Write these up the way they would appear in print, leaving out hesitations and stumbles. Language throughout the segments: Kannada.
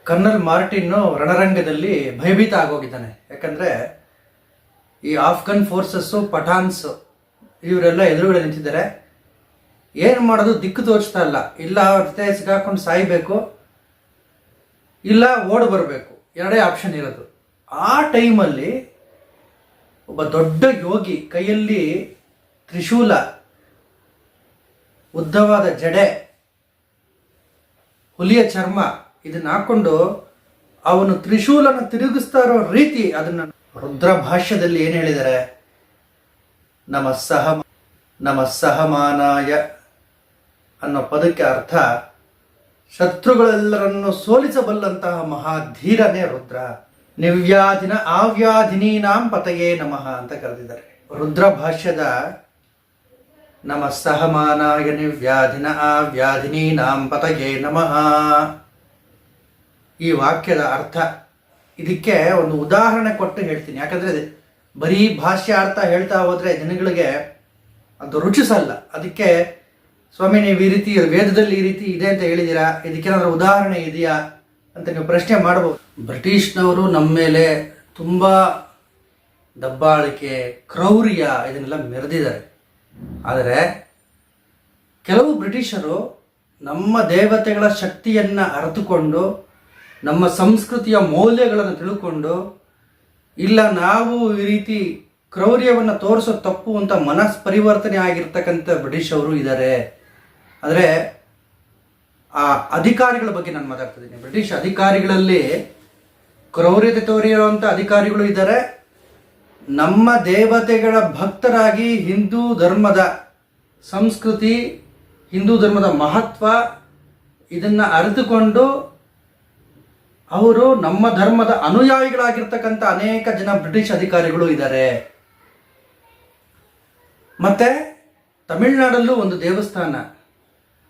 ಕರ್ನಲ್ ಮಾರ್ಟಿನ್ನು ರಣರಂಗದಲ್ಲಿ ಭಯಭೀತ ಆಗೋಗಿದ್ದಾನೆ. ಯಾಕಂದರೆ ಈ ಆಫ್ಘನ್ ಫೋರ್ಸಸ್ಸು, ಪಠಾನ್ಸ್ ಇವರೆಲ್ಲ ಎದುರುಗಡೆ ನಿಂತಿದ್ದಾರೆ. ಏನು ಮಾಡೋದು ದಿಕ್ಕು ತೋಚ್ತಾ ಇಲ್ಲ. ಇಲ್ಲ ಅವ್ರ ಜೊತೆ ಸಿಗಾಕೊಂಡು ಸಾಯಬೇಕು, ಇಲ್ಲ ಓಡಿ ಬರಬೇಕು, ಎರಡೇ ಆಪ್ಷನ್ ಇರೋದು. ಆ ಟೈಮಲ್ಲಿ ಒಬ್ಬ ದೊಡ್ಡ ಯೋಗಿ ಕೈಯಲ್ಲಿ ತ್ರಿಶೂಲ, ಉದ್ದವಾದ ಜಡೆ, ಹುಲಿಯ ಚರ್ಮ ಇದನ್ನ ಹಾಕೊಂಡು ಅವನು ತ್ರಿಶೂಲನ ತಿರುಗಿಸ್ತಾ ಇರೋ ರೀತಿ, ಅದನ್ನು ರುದ್ರ ಭಾಷ್ಯದಲ್ಲಿ ಏನು ಹೇಳಿದ್ದಾರೆ, ನಮ ಸಹಮಾನಾಯ ಅನ್ನೋ ಪದಕ್ಕೆ ಅರ್ಥ ಶತ್ರುಗಳೆಲ್ಲರನ್ನು ಸೋಲಿಸಬಲ್ಲಂತಹ ಮಹಾಧೀರನೇ ರುದ್ರ. ನಿವ್ಯಾಧಿನ ಆವ್ಯಾಧಿನೀನಾಂ ಪತಯೇ ನಮಃ ಅಂತ ಕರೆದಿದ್ದಾರೆ. ರುದ್ರ ಭಾಷ್ಯದ ನಮ ಸಹಮಾನಾಯ ನಿವ್ಯಾಧಿನ ಆವ್ಯಾಧಿನೀನಾಂ ಪತಯೇ ನಮಃ ಈ ವಾಕ್ಯದ ಅರ್ಥ. ಇದಕ್ಕೆ ಒಂದು ಉದಾಹರಣೆ ಕೊಟ್ಟು ಹೇಳ್ತೀನಿ. ಯಾಕಂದರೆ ಬರೀ ಭಾಷ್ಯ ಅರ್ಥ ಹೇಳ್ತಾ ಹೋದರೆ ಜನಗಳಿಗೆ ಅದು ರುಚಿಸಲ್ಲ. ಅದಕ್ಕೆ ಸ್ವಾಮಿ ನೀವು ಈ ರೀತಿ ವೇದದಲ್ಲಿ ಈ ರೀತಿ ಇದೆ ಅಂತ ಹೇಳಿದ್ದೀರಾ, ಇದಕ್ಕೇನಾದ್ರೂ ಉದಾಹರಣೆ ಇದೆಯಾ ಅಂತ ನೀವು ಪ್ರಶ್ನೆ ಮಾಡ್ಬೋದು. ಬ್ರಿಟಿಷ್ನವರು ನಮ್ಮ ಮೇಲೆ ತುಂಬ ದಬ್ಬಾಳಿಕೆ, ಕ್ರೌರ್ಯ ಇದನ್ನೆಲ್ಲ ಮೆರೆದಿದ್ದಾರೆ. ಆದರೆ ಕೆಲವು ಬ್ರಿಟಿಷರು ನಮ್ಮ ದೇವತೆಗಳ ಶಕ್ತಿಯನ್ನು ಅರಿತುಕೊಂಡು, ನಮ್ಮ ಸಂಸ್ಕೃತಿಯ ಮೌಲ್ಯಗಳನ್ನು ತಿಳ್ಕೊಂಡು, ಇಲ್ಲ ನಾವು ಈ ರೀತಿ ಕ್ರೌರ್ಯವನ್ನು ತೋರಿಸೋ ತಪ್ಪು ಅಂತ ಮನಸ್ಪರಿವರ್ತನೆ ಆಗಿರ್ತಕ್ಕಂಥ ಬ್ರಿಟಿಷವರು ಇದ್ದಾರೆ. ಆದರೆ ಆ ಅಧಿಕಾರಿಗಳ ಬಗ್ಗೆ ನಾನು ಮಾತಾಡ್ತಿದ್ದೀನಿ. ಬ್ರಿಟಿಷ್ ಅಧಿಕಾರಿಗಳಲ್ಲಿ ಕ್ರೌರ್ಯತೆ ತೋರಿರುವಂಥ ಅಧಿಕಾರಿಗಳು ಇದ್ದಾರೆ. ನಮ್ಮ ದೇವತೆಗಳ ಭಕ್ತರಾಗಿ ಹಿಂದೂ ಧರ್ಮದ ಸಂಸ್ಕೃತಿ, ಹಿಂದೂ ಧರ್ಮದ ಮಹತ್ವ ಇದನ್ನು ಅರಿತುಕೊಂಡು ಅವರು ನಮ್ಮ ಧರ್ಮದ ಅನುಯಾಯಿಗಳಾಗಿರ್ತಕ್ಕಂಥ ಅನೇಕ ಜನ ಬ್ರಿಟಿಷ್ ಅಧಿಕಾರಿಗಳು ಇದ್ದಾರೆ. ಮತ್ತು ತಮಿಳುನಾಡಲ್ಲೂ ಒಂದು ದೇವಸ್ಥಾನ,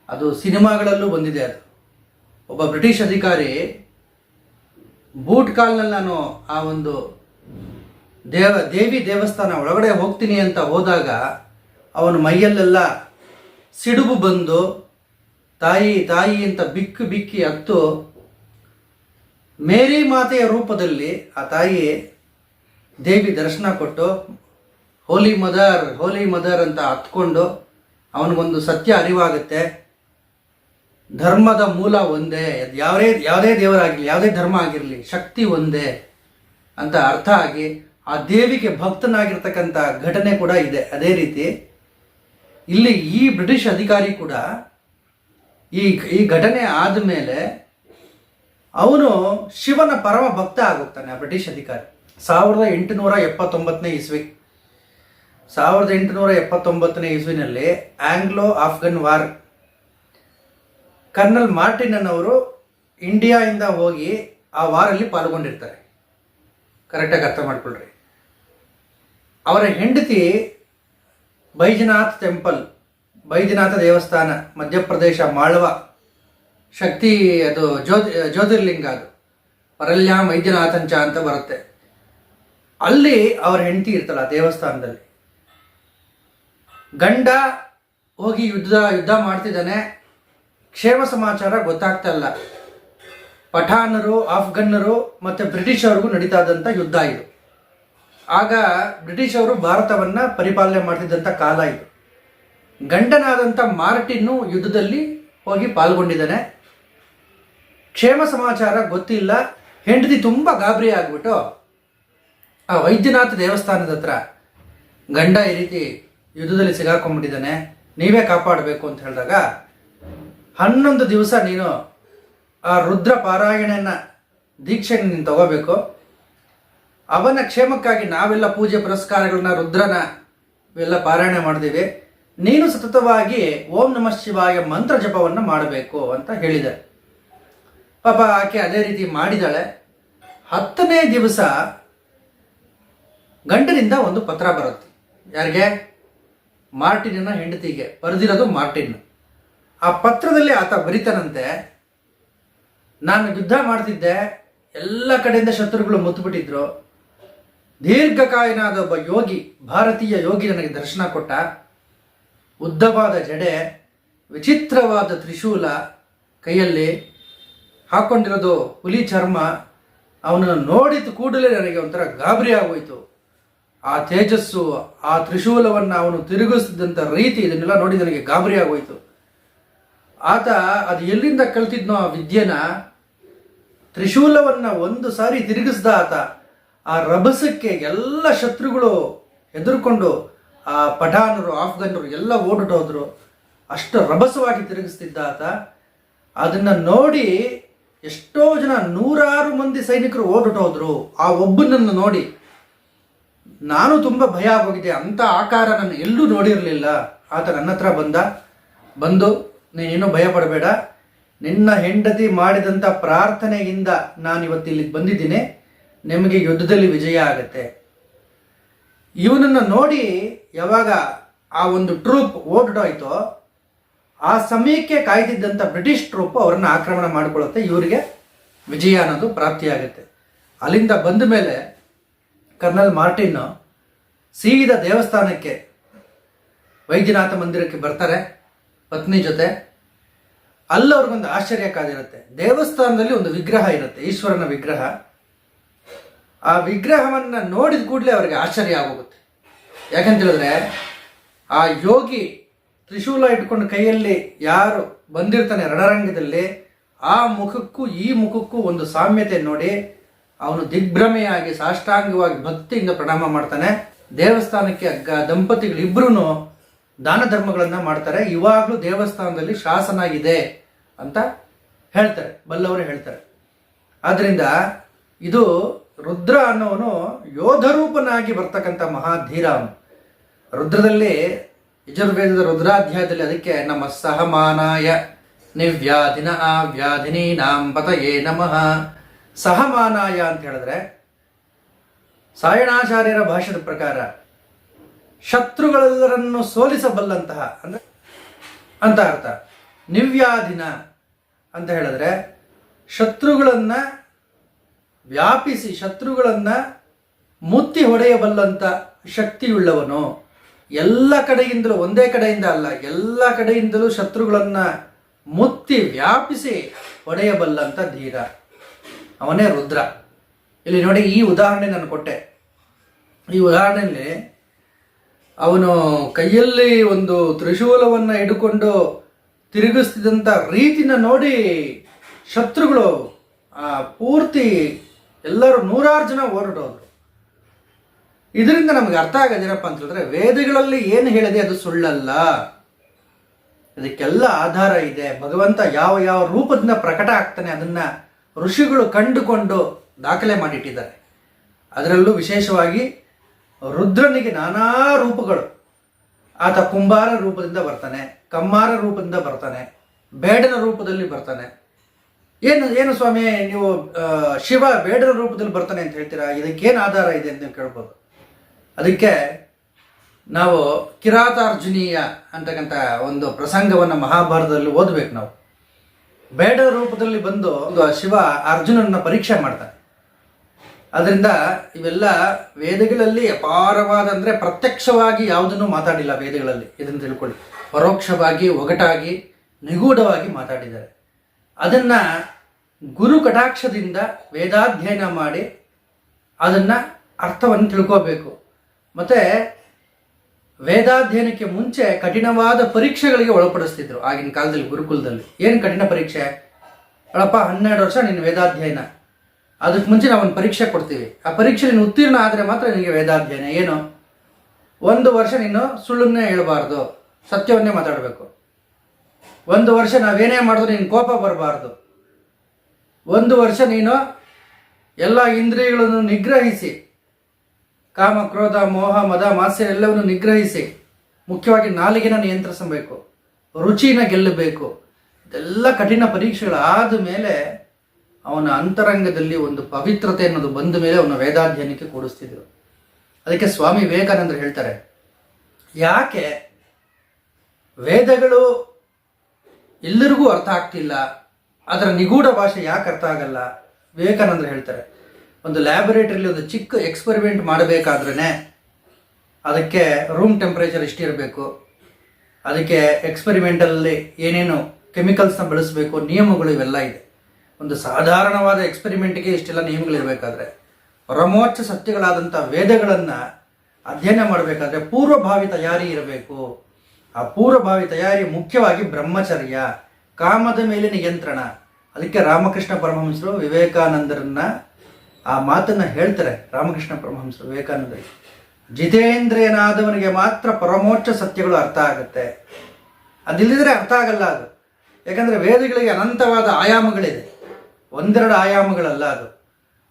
ಅದು ಸಿನಿಮಾಗಳಲ್ಲೂ ಬಂದಿದೆ. ಅದು ಒಬ್ಬ ಬ್ರಿಟಿಷ್ ಅಧಿಕಾರಿ ಬೂಟ್ ಕಾಲ್ನಲ್ಲಿ ನಾನು ಆ ಒಂದು ದೇವಿ ದೇವಸ್ಥಾನ ಒಳಗಡೆ ಹೋಗ್ತೀನಿ ಅಂತ ಹೋದಾಗ ಅವನ ಮೈಯಲ್ಲೆಲ್ಲ ಸಿಡುಬು ಬಂದು ತಾಯಿ ತಾಯಿ ಅಂತ ಬಿಕ್ಕಿ ಬಿಕ್ಕಿ ಹತ್ತು ಮೇರಿ ಮಾತೆಯ ರೂಪದಲ್ಲಿ ಆ ತಾಯಿ ದೇವಿ ದರ್ಶನ ಕೊಟ್ಟು ಹೋಲಿ ಮದರ್ ಅಂತ ಹತ್ಕೊಂಡು ಅವನಿಗೊಂದು ಸತ್ಯ ಅರಿವಾಗುತ್ತೆ. ಧರ್ಮದ ಮೂಲ ಒಂದೇ, ಯಾವುದೇ ದೇವರಾಗಿರಲಿ, ಯಾವುದೇ ಧರ್ಮ ಆಗಿರಲಿ, ಶಕ್ತಿ ಒಂದೇ ಅಂತ ಅರ್ಥ ಆಗಿ ಆ ದೇವಿಗೆ ಭಕ್ತನಾಗಿರ್ತಕ್ಕಂಥ ಘಟನೆ ಕೂಡ ಇದೆ. ಅದೇ ರೀತಿ ಇಲ್ಲಿ ಈ ಬ್ರಿಟಿಷ್ ಅಧಿಕಾರಿ ಕೂಡ ಈ ಘಟನೆ ಆದಮೇಲೆ ಅವನು ಶಿವನ ಪರಮ ಭಕ್ತ ಆಗುತ್ತಾನೆ. ಆ ಬ್ರಿಟಿಷ್ ಅಧಿಕಾರಿ 1879ನೇ ಇಸ್ವಿ 1879ನೇ ಇಸ್ವಿನಲ್ಲಿ Anglo Afghan war, colonel Martin ಅವರು ಇಂಡಿಯಾದಿಂದ ಹೋಗಿ ಆ ವಾರಲ್ಲಿ ಪಾಲ್ಗೊಂಡಿರ್ತಾರೆ. ಕರೆಕ್ಟಾಗಿ ಅರ್ಥ ಮಾಡ್ಕೊಳ್ರಿ. ಅವರ ಹೆಂಡತಿ ಬೈಜನಾಥ ದೇವಸ್ಥಾನ, ಮಧ್ಯಪ್ರದೇಶ, ಮಾಳ್ವ ಶಕ್ತಿ, ಅದು ಜ್ಯೋತಿರ್ಲಿಂಗ, ಅದು ಪರಲ್ಯಾಂ ವೈದ್ಯನಾಥಂಚ ಅಂತ ಬರುತ್ತೆ. ಅಲ್ಲಿ ಅವರ ಹೆಂಡತಿ ಇರ್ತಾಳೆ ಆ ದೇವಸ್ಥಾನದಲ್ಲಿ. ಗಂಡ ಹೋಗಿ ಯುದ್ಧ ಮಾಡ್ತಿದ್ದಾನೆ. ಕ್ಷೇಮ ಸಮಾಚಾರ ಗೊತ್ತಾಗ್ತಾ ಇಲ್ಲ. ಪಠಾಣರು, ಆಫ್ಘನ್ನರು ಮತ್ತು ಬ್ರಿಟಿಷವ್ರಿಗೂ ನಡೀತಾ ಇದ್ದಂಥ ಯುದ್ಧ ಇದು. ಆಗ ಬ್ರಿಟಿಷವರು ಭಾರತವನ್ನು ಪರಿಪಾಲನೆ ಮಾಡ್ತಿದ್ದಂಥ ಕಾಲ ಇದು. ಗಂಡನಾದಂಥ ಮಾರ್ಟಿನ್ನು ಯುದ್ಧದಲ್ಲಿ ಹೋಗಿ ಪಾಲ್ಗೊಂಡಿದ್ದಾನೆ. ಕ್ಷೇಮ ಸಮಾಚಾರ ಗೊತ್ತಿಲ್ಲ. ಹೆಂಡತಿ ತುಂಬ ಗಾಬರಿ ಆಗಿಬಿಟ್ಟು ಆ ವೈದ್ಯನಾಥ ದೇವಸ್ಥಾನದ ಹತ್ರ ಗಂಡ ಈ ರೀತಿ ಯುದ್ಧದಲ್ಲಿ ಸಿಗಾಕೊಂಡ್ಬಿಟ್ಟಿದ್ದಾನೆ, ನೀವೇ ಕಾಪಾಡಬೇಕು ಅಂತ ಹೇಳಿದಾಗ 11 ದಿವಸ ನೀನು ಆ ರುದ್ರ ಪಾರಾಯಣನ ದೀಕ್ಷೆನ ನೀನು ತಗೋಬೇಕು. ಅವನ ಕ್ಷೇಮಕ್ಕಾಗಿ ನಾವೆಲ್ಲ ಪೂಜೆ ಪುರಸ್ಕಾರಗಳನ್ನ ರುದ್ರನ ಇವೆಲ್ಲ ಪಾರಾಯಣ ಮಾಡಿದ್ದೀವಿ. ನೀನು ಸತತವಾಗಿ ಓಂ ನಮಃ ಶಿವಾಯ ಮಂತ್ರ ಜಪವನ್ನು ಮಾಡಬೇಕು ಅಂತ ಹೇಳಿದ್ದಾರೆ. ಪಾಪ ಆಕೆ ಅದೇ ರೀತಿ ಮಾಡಿದಾಳೆ. 10ನೇ ದಿವಸ ಗಂಡನಿಂದ ಒಂದು ಪತ್ರ ಬರುತ್ತೆ. ಯಾರಿಗೆ? ಮಾರ್ಟಿನ್ನ ಹೆಂಡತಿಗೆ ಬರೆದಿರೋದು ಮಾರ್ಟಿನ್. ಆ ಪತ್ರದಲ್ಲಿ ಆತ ಬರಿತಾನಂತೆ, ನಾನು ಯುದ್ಧ ಮಾಡ್ತಿದ್ದೆ, ಎಲ್ಲ ಕಡೆಯಿಂದ ಶತ್ರುಗಳು ಮುತ್ತುಬಿಟ್ಟಿದ್ರು. ದೀರ್ಘಕಾಯನಾದ ಒಬ್ಬ ಯೋಗಿ, ಭಾರತೀಯ ಯೋಗಿ ನನಗೆ ದರ್ಶನ ಕೊಟ್ಟ. ಉದ್ದವಾದ ಜಡೆ, ವಿಚಿತ್ರವಾದ ತ್ರಿಶೂಲ ಕೈಯಲ್ಲಿ, ಹಾಕ್ಕೊಂಡಿರೋದು ಹುಲಿ ಚರ್ಮ. ಅವನನ್ನು ನೋಡಿದ ಕೂಡಲೇ ನನಗೆ ಒಂಥರ ಗಾಬರಿ ಆಗೋಯ್ತು. ಆ ತೇಜಸ್ಸು, ಆ ತ್ರಿಶೂಲವನ್ನು ಅವನು ತಿರುಗಿಸಿದಂಥ ರೀತಿ, ಇದನ್ನೆಲ್ಲ ನೋಡಿ ನನಗೆ ಗಾಬರಿ ಆಗೋಯ್ತು. ಆತ ಅದು ಎಲ್ಲಿಂದ ಕಲ್ತಿದ್ನೋ ಆ ವಿದ್ಯೆನ, ತ್ರಿಶೂಲವನ್ನು ಒಂದು ಸಾರಿ ತಿರುಗಿಸ್ದ ಆತ. ಆ ರಭಸಕ್ಕೆ ಎಲ್ಲ ಶತ್ರುಗಳು ಹೆದರ್ಕೊಂಡು, ಆ ಪಠಾಣರು, ಆಫ್ಘನ್ನರು ಎಲ್ಲ ಓಡಿಟೋದ್ರು. ಅಷ್ಟು ರಭಸವಾಗಿ ತಿರುಗಿಸ್ತಿದ್ದ ಆತ. ಅದನ್ನು ನೋಡಿ ಎಷ್ಟೋ ಜನ, 100 ಮಂದಿ ಸೈನಿಕರು ಓಡಿಟೋದ್ರು. ಆ ಒಬ್ಬನನ್ನು ನೋಡಿ ನಾನು ತುಂಬ ಭಯ ಆಗೋಗಿದೆ. ಅಂಥ ಆಕಾರ ನಾನು ಎಲ್ಲೂ ನೋಡಿರಲಿಲ್ಲ. ಆತ ನನ್ನ ಹತ್ರ ಬಂದು ನೀನೇನೋ ಭಯ ಪಡಬೇಡ, ನಿನ್ನ ಹೆಂಡತಿ ಮಾಡಿದಂಥ ಪ್ರಾರ್ಥನೆಯಿಂದ ನಾನು ಇವತ್ತು ಇಲ್ಲಿಗೆ ಬಂದಿದ್ದೀನಿ, ನಿಮಗೆ ಯುದ್ಧದಲ್ಲಿ ವಿಜಯ ಆಗತ್ತೆ. ಇವನನ್ನು ನೋಡಿ ಯಾವಾಗ ಆ ಒಂದು ಟ್ರೂಪ್ ಓಡಾಯ್ತೋ, ಆ ಸಮಯಕ್ಕೆ ಕಾಯ್ದಿದ್ದಂಥ ಬ್ರಿಟಿಷ್ ಟ್ರೂಪ್ ಅವರನ್ನು ಆಕ್ರಮಣ ಮಾಡಿಕೊಳ್ಳುತ್ತೆ. ಇವರಿಗೆ ವಿಜಯ ಅನ್ನೋದು ಪ್ರಾಪ್ತಿಯಾಗುತ್ತೆ. ಅಲ್ಲಿಂದ ಬಂದ ಮೇಲೆ ಕರ್ನಲ್ ಮಾರ್ಟಿನ್ ಸೀದಾ ದೇವಸ್ಥಾನಕ್ಕೆ, ವೈದ್ಯನಾಥ ಮಂದಿರಕ್ಕೆ ಬರ್ತಾರೆ ಪತ್ನಿ ಜೊತೆ. ಅಲ್ಲವ್ರಿಗೊಂದು ಆಶ್ಚರ್ಯ ಕಾದಿರುತ್ತೆ. ದೇವಸ್ಥಾನದಲ್ಲಿ ಒಂದು ವಿಗ್ರಹ ಇರುತ್ತೆ, ಈಶ್ವರನ ವಿಗ್ರಹ. ಆ ವಿಗ್ರಹವನ್ನು ನೋಡಿದ ಕೂಡಲೇ ಅವರಿಗೆ ಆಶ್ಚರ್ಯ ಆಗೋಗುತ್ತೆ. ಯಾಕಂತ ಹೇಳಿದ್ರೆ, ಆ ಯೋಗಿ ತ್ರಿಶೂಲ ಇಟ್ಕೊಂಡು ಕೈಯಲ್ಲಿ ಯಾರು ಬಂದಿರ್ತಾನೆ ರಣರಂಗದಲ್ಲಿ, ಆ ಮುಖಕ್ಕೂ ಈ ಮುಖಕ್ಕೂ ಒಂದು ಸಾಮ್ಯತೆ ನೋಡಿ ಅವನು ದಿಗ್ಭ್ರಮೆಯಾಗಿ ಸಾಷ್ಟಾಂಗವಾಗಿ ಭಕ್ತಿಯಿಂದ ಪ್ರಣಾಮ ಮಾಡ್ತಾನೆ. ದೇವಸ್ಥಾನಕ್ಕೆ ದಂಪತಿಗಳಿಬ್ಬರೂ ದಾನ ಧರ್ಮಗಳನ್ನು ಮಾಡ್ತಾರೆ. ಇವಾಗಲೂ ದೇವಸ್ಥಾನದಲ್ಲಿ ಶಾಸನ ಇದೆ ಅಂತ ಹೇಳ್ತಾರೆ, ಬಲ್ಲವರು ಹೇಳ್ತಾರೆ. ಆದ್ದರಿಂದ ಇದು ರುದ್ರ ಅನ್ನೋನು ಯೋಧರೂಪನಾಗಿ ಬರ್ತಕ್ಕಂಥ ಮಹಾಧೀರ ಅವನು. ರುದ್ರದಲ್ಲಿ, ಯಜುರ್ವೇದದ ರುದ್ರಾಧ್ಯಾಯದಲ್ಲಿ ಅದಕ್ಕೆ ನಮ್ಮ ಸಹಮಾನಾಯ ನಿವ್ಯಾಧಿನ ವ್ಯಾಧಿನೀನಾಂ ಪತಯೇ ನಮಃ. ಸಹಮಾನಾಯ ಅಂತ ಹೇಳಿದ್ರೆ ಸಾಯಣಾಚಾರ್ಯರ ಭಾಷೆದ ಪ್ರಕಾರ ಶತ್ರುಗಳೆಲ್ಲರನ್ನು ಸೋಲಿಸಬಲ್ಲಂತಹ ಅಂದ್ರೆ ಅಂತ ಅರ್ಥ. ನಿವ್ಯಾಧಿನ ಅಂತ ಹೇಳಿದ್ರೆ ಶತ್ರುಗಳನ್ನು ವ್ಯಾಪಿಸಿ, ಶತ್ರುಗಳನ್ನು ಮುತ್ತಿ ಹೊಡೆಯಬಲ್ಲಂಥ ಶಕ್ತಿಯುಳ್ಳವನು. ಎಲ್ಲ ಕಡೆಯಿಂದಲೂ, ಒಂದೇ ಕಡೆಯಿಂದ ಅಲ್ಲ, ಎಲ್ಲ ಕಡೆಯಿಂದಲೂ ಶತ್ರುಗಳನ್ನು ಮುತ್ತಿ ವ್ಯಾಪಿಸಿ ಹೊಡೆಯಬಲ್ಲಂಥ ಧೀರ, ಅವನೇ ರುದ್ರ. ಇಲ್ಲಿ ನೋಡಿ, ಈ ಉದಾಹರಣೆ ನಾನು ಕೊಟ್ಟೆ. ಈ ಉದಾಹರಣೆಯಲ್ಲಿ ಅವನು ಕೈಯಲ್ಲಿ ಒಂದು ತ್ರಿಶೂಲವನ್ನು ಹಿಡ್ಕೊಂಡು ತಿರುಗಿಸ್ತಿದ್ದಂಥ ರೀತಿನ ನೋಡಿ ಶತ್ರುಗಳು ಪೂರ್ತಿ ಎಲ್ಲರೂ 100 ಜನ ಓಡಾಡೋದ್ರು. ಇದರಿಂದ ನಮ್ಗೆ ಅರ್ಥ ಆಗೋದೇನಪ್ಪ ಅಂತ ಹೇಳಿದ್ರೆ, ವೇದಗಳಲ್ಲಿ ಏನು ಹೇಳಿದೆ ಅದು ಸುಳ್ಳಲ್ಲ. ಇದಕ್ಕೆಲ್ಲ ಆಧಾರ ಇದೆ. ಭಗವಂತ ಯಾವ ಯಾವ ರೂಪದಿಂದ ಪ್ರಕಟ ಆಗ್ತಾನೆ ಅದನ್ನ ಋಷಿಗಳು ಕಂಡುಕೊಂಡು ದಾಖಲೆ ಮಾಡಿಟ್ಟಿದ್ದಾರೆ. ಅದರಲ್ಲೂ ವಿಶೇಷವಾಗಿ ರುದ್ರನಿಗೆ ನಾನಾ ರೂಪಗಳು. ಆತ ಕುಂಬಾರ ರೂಪದಿಂದ ಬರ್ತಾನೆ, ಕಮ್ಮಾರ ರೂಪದಿಂದ ಬರ್ತಾನೆ, ಬೇಡನ ರೂಪದಲ್ಲಿ ಬರ್ತಾನೆ. ಏನು ಸ್ವಾಮಿ ನೀವು ಶಿವ ಬೇಡನ ರೂಪದಲ್ಲಿ ಬರ್ತಾನೆ ಅಂತ ಹೇಳ್ತೀರಾ, ಇದಕ್ಕೇನು ಆಧಾರ ಇದೆ ಅಂತ ನೀವು ಕೇಳ್ಬೋದು. ಅದಕ್ಕೆ ನಾವು ಕಿರಾತಾರ್ಜುನೀಯ ಅಂತಕ್ಕಂಥ ಒಂದು ಪ್ರಸಂಗವನ್ನು ಮಹಾಭಾರತದಲ್ಲಿ ಓದಬೇಕು ನಾವು. ಬೇಡ ರೂಪದಲ್ಲಿ ಬಂದು ಶಿವ ಅರ್ಜುನನ್ನ ಪರೀಕ್ಷೆ ಮಾಡ್ತಾನೆ. ಅದರಿಂದ ಇವೆಲ್ಲ ವೇದಗಳಲ್ಲಿ ಅಪಾರವಾದ, ಅಂದರೆ ಪ್ರತ್ಯಕ್ಷವಾಗಿ ಯಾವುದನ್ನು ಮಾತಾಡಿಲ್ಲ ವೇದಗಳಲ್ಲಿ, ಇದನ್ನು ತಿಳ್ಕೊಳ್ಳಿ. ಪರೋಕ್ಷವಾಗಿ, ಒಗಟಾಗಿ, ನಿಗೂಢವಾಗಿ ಮಾತಾಡಿದ್ದಾರೆ. ಅದನ್ನು ಗುರು ಕಟಾಕ್ಷದಿಂದ ವೇದಾಧ್ಯಯನ ಮಾಡಿ ಅದನ್ನು ಅರ್ಥವನ್ನು ತಿಳ್ಕೋಬೇಕು. ಮತ್ತು ವೇದಾಧ್ಯಯನಕ್ಕೆ ಮುಂಚೆ ಕಠಿಣವಾದ ಪರೀಕ್ಷೆಗಳಿಗೆ ಒಳಪಡಿಸ್ತಿದ್ರು ಆಗಿನ ಕಾಲದಲ್ಲಿ ಗುರುಕುಲದಲ್ಲಿ. ಏನು ಕಠಿಣ ಪರೀಕ್ಷೆ? ಅಳಪ್ಪ 12 ವರ್ಷ ನಿನ್ನ ವೇದಾಧ್ಯಯನ, ಅದಕ್ಕೆ ಮುಂಚೆ ನಾವು ಒಂದು ಪರೀಕ್ಷೆ ಕೊಡ್ತೀವಿ, ಆ ಪರೀಕ್ಷೆ ನೀನು ಉತ್ತೀರ್ಣ ಆದರೆ ಮಾತ್ರ ನಿನಗೆ ವೇದಾಧ್ಯಯನ. ಏನು? 1 ವರ್ಷ ನೀನು ಸುಳ್ಳನ್ನೇ ಹೇಳಬಾರ್ದು, ಸತ್ಯವನ್ನೇ ಮಾತಾಡಬೇಕು. 1 ವರ್ಷ ನಾವೇನೇ ಮಾಡಿದ್ರು ನೀನು ಕೋಪ ಬರಬಾರ್ದು. 1 ವರ್ಷ ನೀನು ಎಲ್ಲ ಇಂದ್ರಿಯಗಳನ್ನು ನಿಗ್ರಹಿಸಿ, ಕಾಮ, ಕ್ರೋಧ, ಮೋಹ, ಮದ, ಮಾತ್ಸರ್ಯ ಎಲ್ಲವನ್ನು ನಿಗ್ರಹಿಸಿ, ಮುಖ್ಯವಾಗಿ ನಾಲಿಗೆನ ನಿಯಂತ್ರಿಸಬೇಕು, ರುಚಿನ ಗೆಲ್ಲಬೇಕು. ಇದೆಲ್ಲ ಕಠಿಣ ಪರೀಕ್ಷೆಗಳಾದ ಮೇಲೆ ಅವನ ಅಂತರಂಗದಲ್ಲಿ ಒಂದು ಪವಿತ್ರತೆ ಅನ್ನೋದು ಬಂದ ಮೇಲೆ ಅವನ ವೇದಾಧ್ಯಯನಕ್ಕೆ ಕೂಡಿಸ್ತಿದ್ರು. ಅದಕ್ಕೆ ಸ್ವಾಮಿ ವಿವೇಕಾನಂದರು ಹೇಳ್ತಾರೆ, ಯಾಕೆ ವೇದಗಳು ಎಲ್ಲರಿಗೂ ಅರ್ಥ ಆಗ್ತಿಲ್ಲ, ಅದರ ನಿಗೂಢ ಭಾಷೆ ಯಾಕೆ ಅರ್ಥ ಆಗಲ್ಲ? ವಿವೇಕಾನಂದರು ಹೇಳ್ತಾರೆ, ಒಂದು ಲ್ಯಾಬೊರೇಟರಿಲಿ ಒಂದು ಚಿಕ್ಕ ಎಕ್ಸ್ಪೆರಿಮೆಂಟ್ ಮಾಡಬೇಕಾದ್ರೇ ಅದಕ್ಕೆ ರೂಮ್ ಟೆಂಪ್ರೇಚರ್ ಎಷ್ಟಿರಬೇಕು, ಅದಕ್ಕೆ ಎಕ್ಸ್ಪೆರಿಮೆಂಟಲ್ಲಿ ಏನೇನು ಕೆಮಿಕಲ್ಸ್ನ ಬಳಸಬೇಕು, ನಿಯಮಗಳು ಇವೆಲ್ಲ ಇದೆ. ಒಂದು ಸಾಧಾರಣವಾದ ಎಕ್ಸ್ಪೆರಿಮೆಂಟ್ಗೆ ಇಷ್ಟೆಲ್ಲ ನಿಯಮಗಳಿರಬೇಕಾದ್ರೆ ಪರಮೋಚ್ಚ ಸತ್ಯಗಳಾದಂಥ ವೇದಗಳನ್ನು ಅಧ್ಯಯನ ಮಾಡಬೇಕಾದ್ರೆ ಪೂರ್ವಭಾವಿ ತಯಾರಿ ಇರಬೇಕು. ಆ ಪೂರ್ವಭಾವಿ ತಯಾರಿ ಮುಖ್ಯವಾಗಿ ಬ್ರಹ್ಮಚರ್ಯ, ಕಾಮದ ಮೇಲೆ ನಿಯಂತ್ರಣ. ಅದಕ್ಕೆ ರಾಮಕೃಷ್ಣ ಪರಮಹಂಸರು ವಿವೇಕಾನಂದರನ್ನ ಆ ಮಾತನ್ನು ಹೇಳ್ತಾರೆ. ರಾಮಕೃಷ್ಣ ಪರಮಹಂಸರು ವಿವೇಕಾನಂದರಿಗೆ, ಜಿತೇಂದ್ರಿಯನಾದವನಿಗೆ ಮಾತ್ರ ಪರಮೋಚ್ಚ ಸತ್ಯಗಳು ಅರ್ಥ ಆಗುತ್ತೆ, ಅದಿಲ್ಲದ್ರೆ ಅರ್ಥ ಆಗಲ್ಲ ಅದು. ಯಾಕಂದರೆ ವೇದಗಳಿಗೆ ಅನಂತವಾದ ಆಯಾಮಗಳಿದೆ, ಒಂದೆರಡು ಆಯಾಮಗಳಲ್ಲ, ಅದು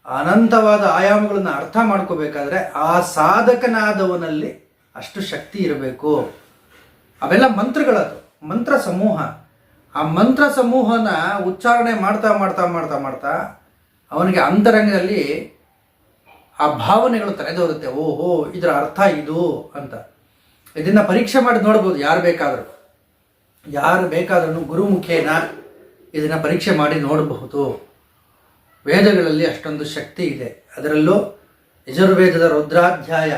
ಅನಂತವಾದ ಆಯಾಮಗಳನ್ನು ಅರ್ಥ ಮಾಡ್ಕೋಬೇಕಾದ್ರೆ ಆ ಸಾಧಕನಾದವನಲ್ಲಿ ಅಷ್ಟು ಶಕ್ತಿ ಇರಬೇಕು. ಅವೆಲ್ಲ ಮಂತ್ರಗಳದು, ಮಂತ್ರ ಸಮೂಹ. ಆ ಮಂತ್ರ ಸಮೂಹನ ಉಚ್ಚಾರಣೆ ಮಾಡ್ತಾ ಮಾಡ್ತಾ ಮಾಡ್ತಾ ಮಾಡ್ತಾ ಅವನಿಗೆ ಅಂತರಂಗದಲ್ಲಿ ಆ ಭಾವನೆಗಳು ತಲೆದೋರುತ್ತೆ. ಓಹೋ, ಇದರ ಅರ್ಥ ಇದು ಅಂತ. ಇದನ್ನು ಪರೀಕ್ಷೆ ಮಾಡಿ ನೋಡ್ಬೋದು ಯಾರು ಬೇಕಾದ್ರೂ ಗುರುಮುಖೇನ ಇದನ್ನು ಪರೀಕ್ಷೆ ಮಾಡಿ ನೋಡಬಹುದು. ವೇದಗಳಲ್ಲಿ ಅಷ್ಟೊಂದು ಶಕ್ತಿ ಇದೆ. ಅದರಲ್ಲೂ ಯಜುರ್ವೇದದ ರುದ್ರಾಧ್ಯಾಯ,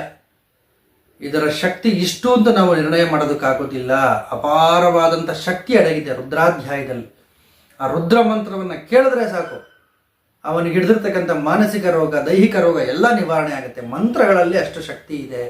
ಇದರ ಶಕ್ತಿ ಇಷ್ಟು ಅಂತ ನಾವು ನಿರ್ಣಯ ಮಾಡೋದಕ್ಕಾಗೋದಿಲ್ಲ. ಅಪಾರವಾದಂಥ ಶಕ್ತಿ ಅಡಗಿದೆ ರುದ್ರಾಧ್ಯಾಯದಲ್ಲಿ. ಆ ರುದ್ರ ಮಂತ್ರವನ್ನು ಕೇಳಿದ್ರೆ ಸಾಕು, ಅವನಿಗೆ ಹಿಡಿದಿರ್ತಕ್ಕಂಥ ಮಾನಸಿಕ ರೋಗ, ದೈಹಿಕ ರೋಗ ಎಲ್ಲ ನಿವಾರಣೆ ಆಗುತ್ತೆ. ಮಂತ್ರಗಳಲ್ಲಿ ಅಷ್ಟು ಶಕ್ತಿ ಇದೆ.